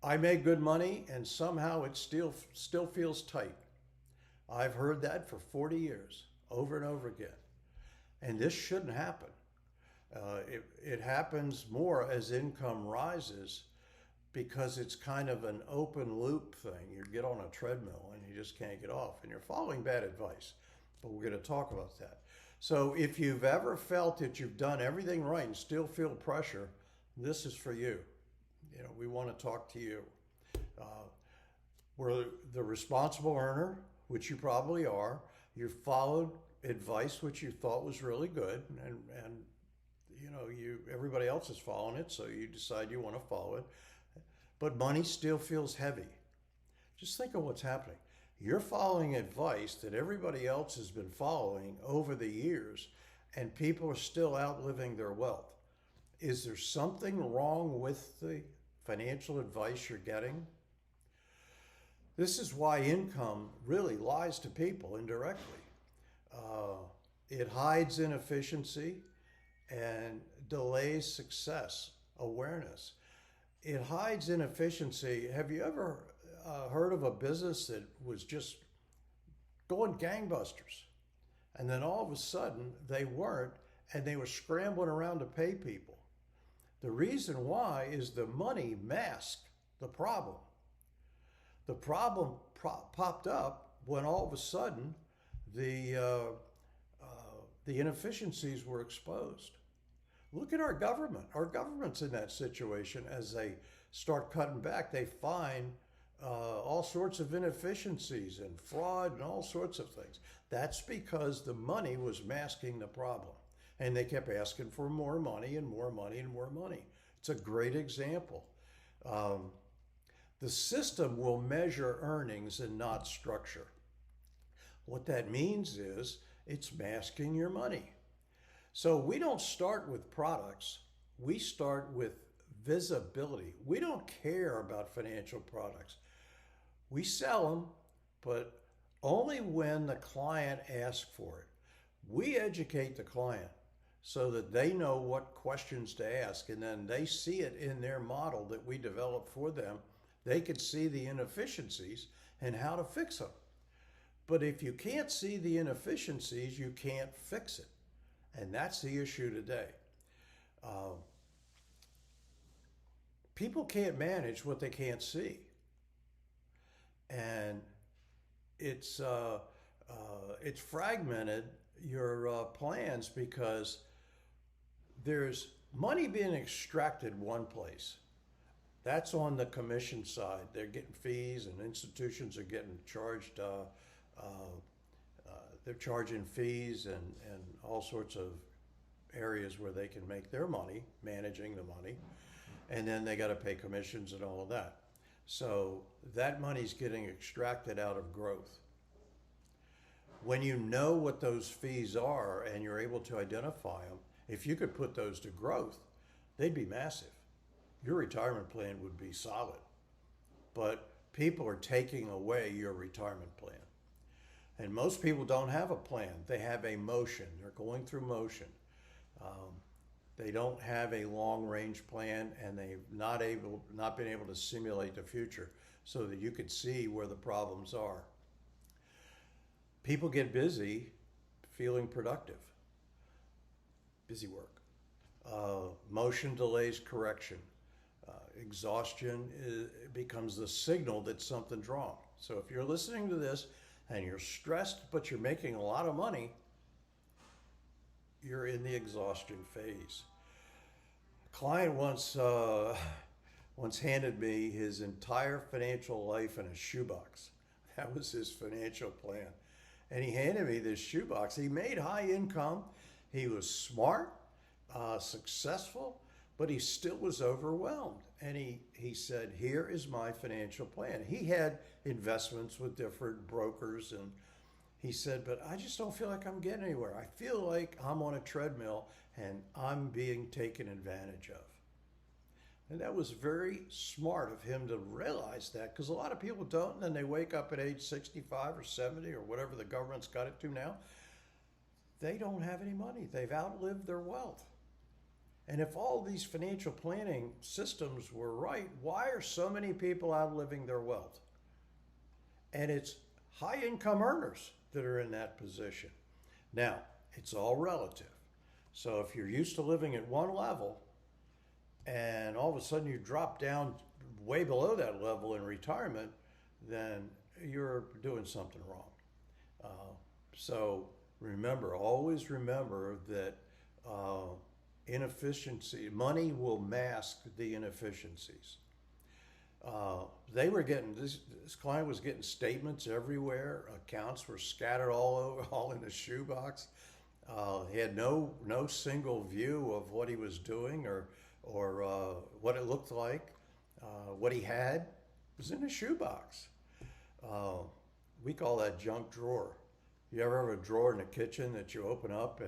I make good money and somehow it still feels tight. I've heard that for 40 years, over and over again. And this shouldn't happen. It happens more as income rises because it's kind of an open loop thing. You get on a treadmill and you just can't get off, and you're following bad advice. But we're going to talk about that. So if you've ever felt that you've done everything right and still feel pressure, this is for you. We want to talk to you. We're the responsible earner, which you probably are. You followed advice which you thought was really good, and everybody else is following it, so you decide you want to follow it. But money still feels heavy. Just think of what's happening. You're following advice that everybody else has been following over the years, and people are still outliving their wealth. Is there something wrong with the financial advice you're getting? This is why income really lies to people indirectly. It hides inefficiency and delays success awareness. It hides inefficiency. Have you ever heard of a business that was just going gangbusters, and then all of a sudden they weren't, and they were scrambling around to pay people? The reason why is the money masked the problem. The problem popped up when all of a sudden the inefficiencies were exposed. Look at our government. Our government's in that situation. As they start cutting back, they find all sorts of inefficiencies and fraud and all sorts of things. That's because the money was masking the problem. And they kept asking for more money and more money and more money. It's a great example. The system will measure earnings and not structure. What that means is it's masking your money. So we don't start with products. We start with visibility. We don't care about financial products. We sell them, but only when the client asks for it. We educate the client so that they know what questions to ask, and then they see it in their model that we develop for them. They can see the inefficiencies and how to fix them. But if you can't see the inefficiencies, you can't fix it. And that's the issue today. People can't manage what they can't see. And it's fragmented your plans because there's money being extracted one place. That's on the commission side. They're getting fees, and institutions are getting charged. They're charging fees and all sorts of areas where they can make their money, managing the money, and then they got to pay commissions and all of that. So that money's getting extracted out of growth. When you know what those fees are and you're able to identify them, if you could put those to growth, they'd be massive. Your retirement plan would be solid. But people are taking away your retirement plan. And most people don't have a plan. They have a motion. They're going through motion. They don't have a long-range plan, and they've not been able to simulate the future so that you could see where the problems are. People get busy feeling productive. Busy work. Motion delays correction. Exhaustion becomes the signal that something's wrong. So if you're listening to this and you're stressed but you're making a lot of money, you're in the exhaustion phase. A client once handed me his entire financial life in a shoebox. That was his financial plan. And he handed me this shoebox. He made high income. He was smart, successful, but he still was overwhelmed. And he said, here is my financial plan. He had investments with different brokers, and he said, but I just don't feel like I'm getting anywhere. I feel like I'm on a treadmill and I'm being taken advantage of. And that was very smart of him to realize that, because a lot of people don't, and then they wake up at age 65 or 70 or whatever the government's got it to now. They don't have any money. They've outlived their wealth. And if all these financial planning systems were right, why are so many people outliving their wealth? And it's high income earners that are in that position. Now, it's all relative. So if you're used to living at one level and all of a sudden you drop down way below that level in retirement, then you're doing something wrong. So remember, always remember that inefficiency, money will mask the inefficiencies. They were getting this client was getting statements everywhere. Accounts were scattered all over, all in the shoebox. He had no single view of what he was doing or what it looked like. What he had was in a shoebox. We call that junk drawer. You ever have a drawer in the kitchen that you open up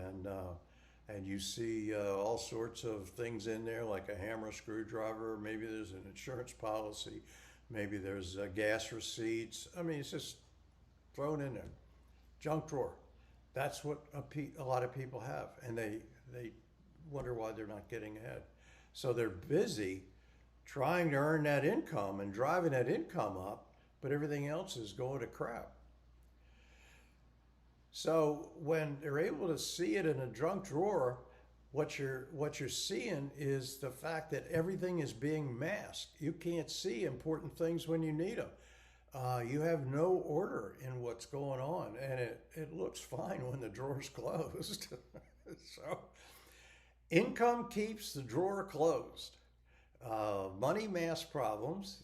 and you see all sorts of things in there, like a hammer, screwdriver. Maybe there's an insurance policy. Maybe there's gas receipts. I mean, it's just thrown in there. Junk drawer. That's what a lot of people have, and they wonder why they're not getting ahead. So they're busy trying to earn that income and driving that income up, but everything else is going to crap. So when they're able to see it in a junk drawer, what you're seeing is the fact that everything is being masked. You can't see important things when you need them. You have no order in what's going on, and it looks fine when the drawer's closed. So income keeps the drawer closed. Money masks problems,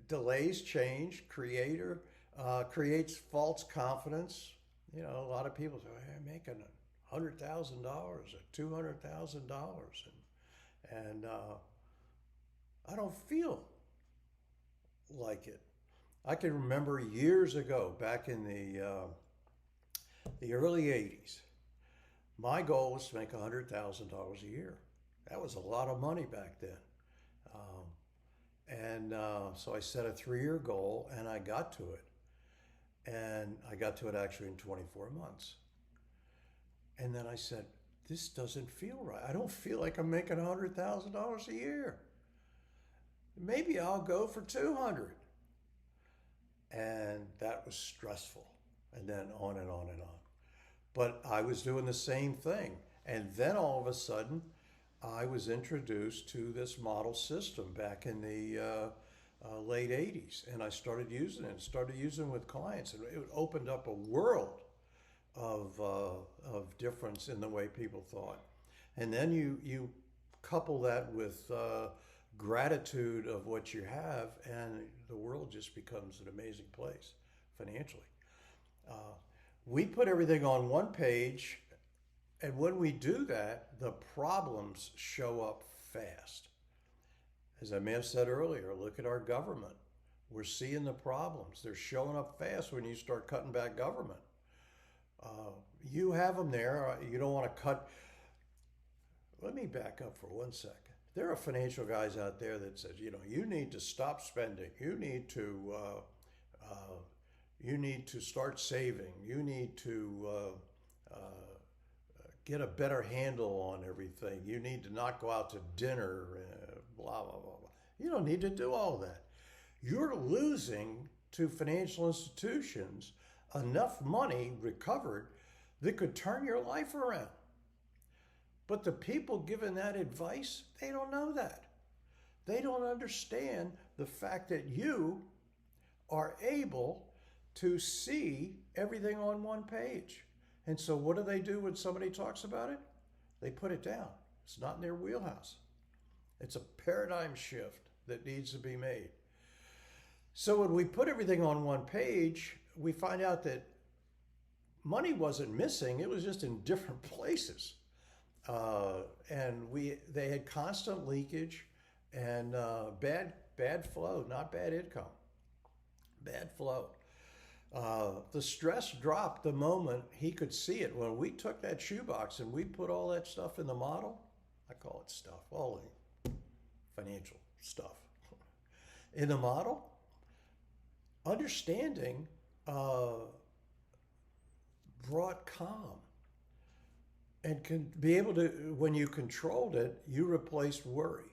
delays change, creates false confidence. You know, a lot of people say, hey, I'm making $100,000 or $200,000, and I don't feel like it. I can remember years ago, back in the early '80s, my goal was to make $100,000 a year. That was a lot of money back then. So I set a 3-year goal, and I got to it. And I got to it actually in 24 months. And then I said, this doesn't feel right. I don't feel like I'm making $100,000 a year. Maybe I'll go for 200. And that was stressful. And then on and on and on. But I was doing the same thing. And then all of a sudden, I was introduced to this model system back in the late 80s. And I started using it, started using it with clients. And it opened up a world of difference in the way people thought. And then you couple that with gratitude of what you have, and the world just becomes an amazing place financially. We put everything on one page, and when we do that, the problems show up fast. As I may have said earlier, look at our government. We're seeing the problems. They're showing up fast when you start cutting back government. You have them there. You don't want to cut. Let me back up for 1 second. There are financial guys out there that says, you need to stop spending. You need to start saving. You need to get a better handle on everything. You need to not go out to dinner, blah, blah, blah, blah. You don't need to do all that. You're losing to financial institutions enough money recovered that could turn your life around. But the people giving that advice, they don't know that. They don't understand the fact that you are able to see everything on one page. And so what do they do when somebody talks about it? They put it down. It's not in their wheelhouse. It's a paradigm shift that needs to be made. So when we put everything on one page, we find out that money wasn't missing. It was just in different places. They had constant leakage and bad flow, not bad income, bad flow. The stress dropped the moment he could see it. When we took that shoebox and we put all that stuff in the model, I call it stuff, all the financial stuff, in the model, understanding brought calm. and can be able to, when you controlled it, you replaced worry.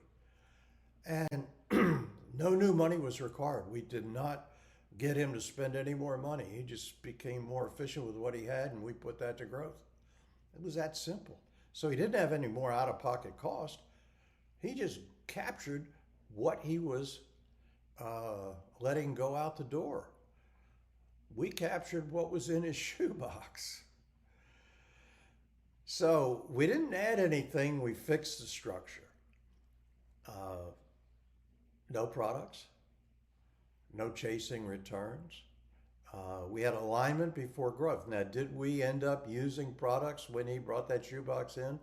And no new money was required. We did not get him to spend any more money. He just became more efficient with what he had, and we put that to growth. It was that simple. So he didn't have any more out of pocket cost. He just captured what he was letting go out the door. We captured what was in his shoebox. So we didn't add anything, we fixed the structure. Uh, no products, no chasing returns. We had alignment before growth. Now, did we end up using products when he brought that shoebox in?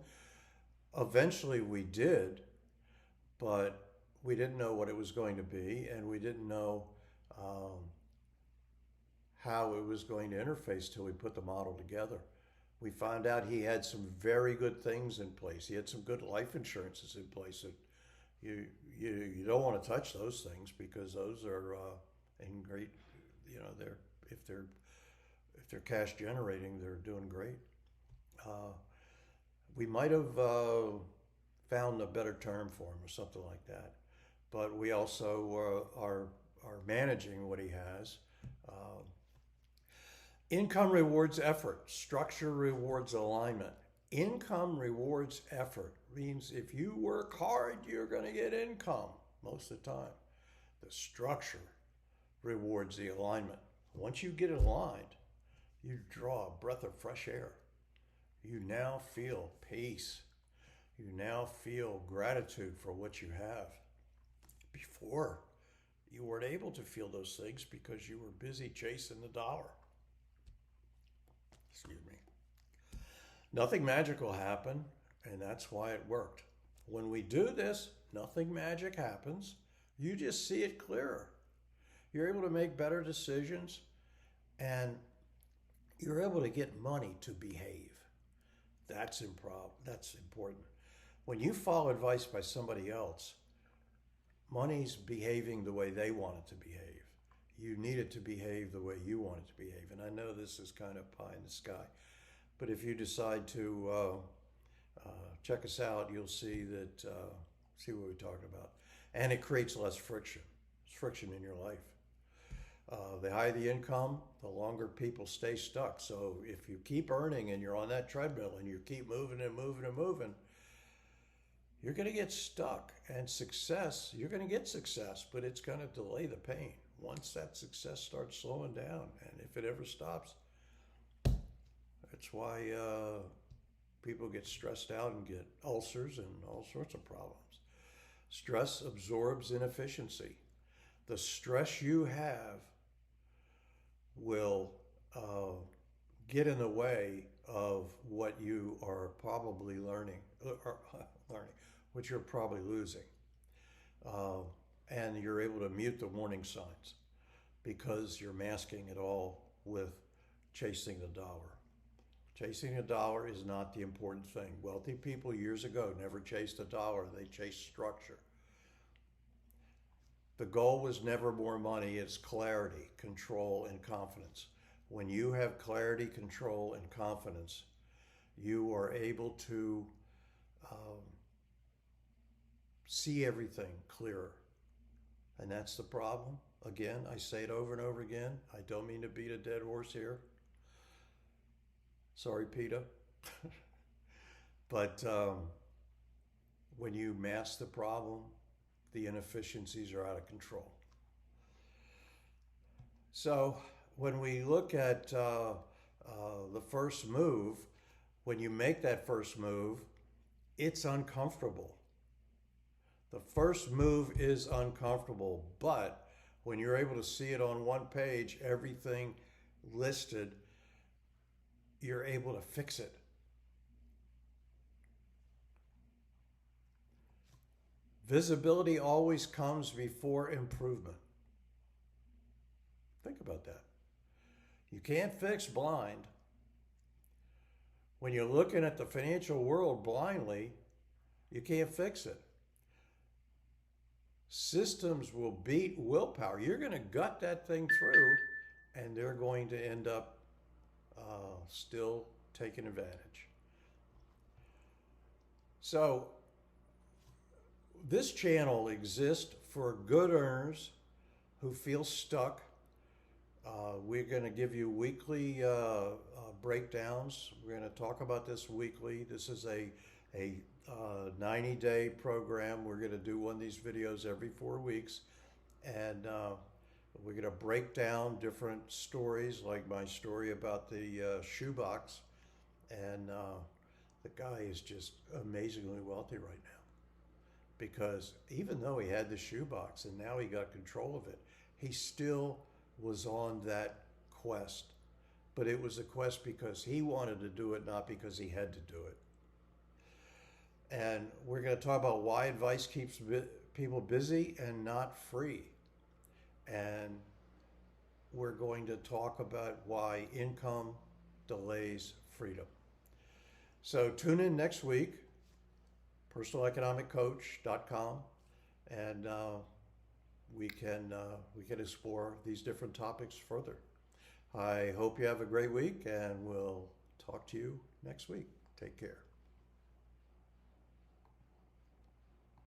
Eventually we did, but we didn't know what it was going to be, and we didn't know um, how it was going to interface till we put the model together. We found out he had some very good things in place. He had some good life insurances in place that you you don't want to touch those things because those are in great, they're if they're if they're cash generating, they're doing great. Uh, we might have found a better term for him or something like that, but we also are managing what he has. Uh, Income rewards effort. Structure rewards alignment. Income rewards effort means if you work hard, you're going to get income most of the time. The structure rewards the alignment. Once you get aligned, you draw a breath of fresh air. You now feel peace. You now feel gratitude for what you have. Before, you weren't able to feel those things because you were busy chasing the dollar. Excuse me. Nothing magical happened, and that's why it worked. When we do this, nothing magic happens. You just see it clearer. You're able to make better decisions, and you're able to get money to behave. That's important. When you follow advice by somebody else, money's behaving the way they want it to behave. You need it to behave the way you want it to behave. And I know this is kind of pie in the sky, but if you decide to check us out, you'll see see what we're talking about. And it creates less friction. It's friction in your life. The higher the income, the longer people stay stuck. So if you keep earning and you're on that treadmill and you keep moving and moving and moving, you're going to get stuck. And success, you're going to get success, but it's going to delay the pain. Once that success starts slowing down, and if it ever stops, that's why people get stressed out and get ulcers and all sorts of problems. Stress absorbs inefficiency. The stress you have will get in the way of what you are probably learning, what you're probably losing. And you're able to mute the warning signs because you're masking it all with chasing the dollar. Chasing a dollar is not the important thing. Wealthy people years ago never chased a dollar, they chased structure. The goal was never more money, it's clarity, control, and confidence. When you have clarity, control, and confidence, you are able to see everything clearer. And that's the problem. Again, I say it over and over again. I don't mean to beat a dead horse here. Sorry, PETA. But when you mask the problem, the inefficiencies are out of control. So when we look at the first move, when you make that first move, it's uncomfortable. The first move is uncomfortable, but when you're able to see it on one page, everything listed, you're able to fix it. Visibility always comes before improvement. Think about that. You can't fix blind. When you're looking at the financial world blindly, you can't fix it. Systems will beat willpower. You're going to gut that thing through, and they're going to end up still taking advantage. So this channel exists for good earners who feel stuck. We're going to give you weekly breakdowns. We're going to talk about this weekly. This is a 90-day program. We're going to do one of these videos every 4 weeks, and we're going to break down different stories, like my story about the shoebox. And the guy is just amazingly wealthy right now, because even though he had the shoebox and now he got control of it, he still was on that quest. But it was a quest because he wanted to do it, not because he had to do it. And we're going to talk about why advice keeps people busy and not free. And we're going to talk about why income delays freedom. So tune in next week, personaleconomiccoach.com, and we can explore these different topics further. I hope you have a great week, and we'll talk to you next week. Take care.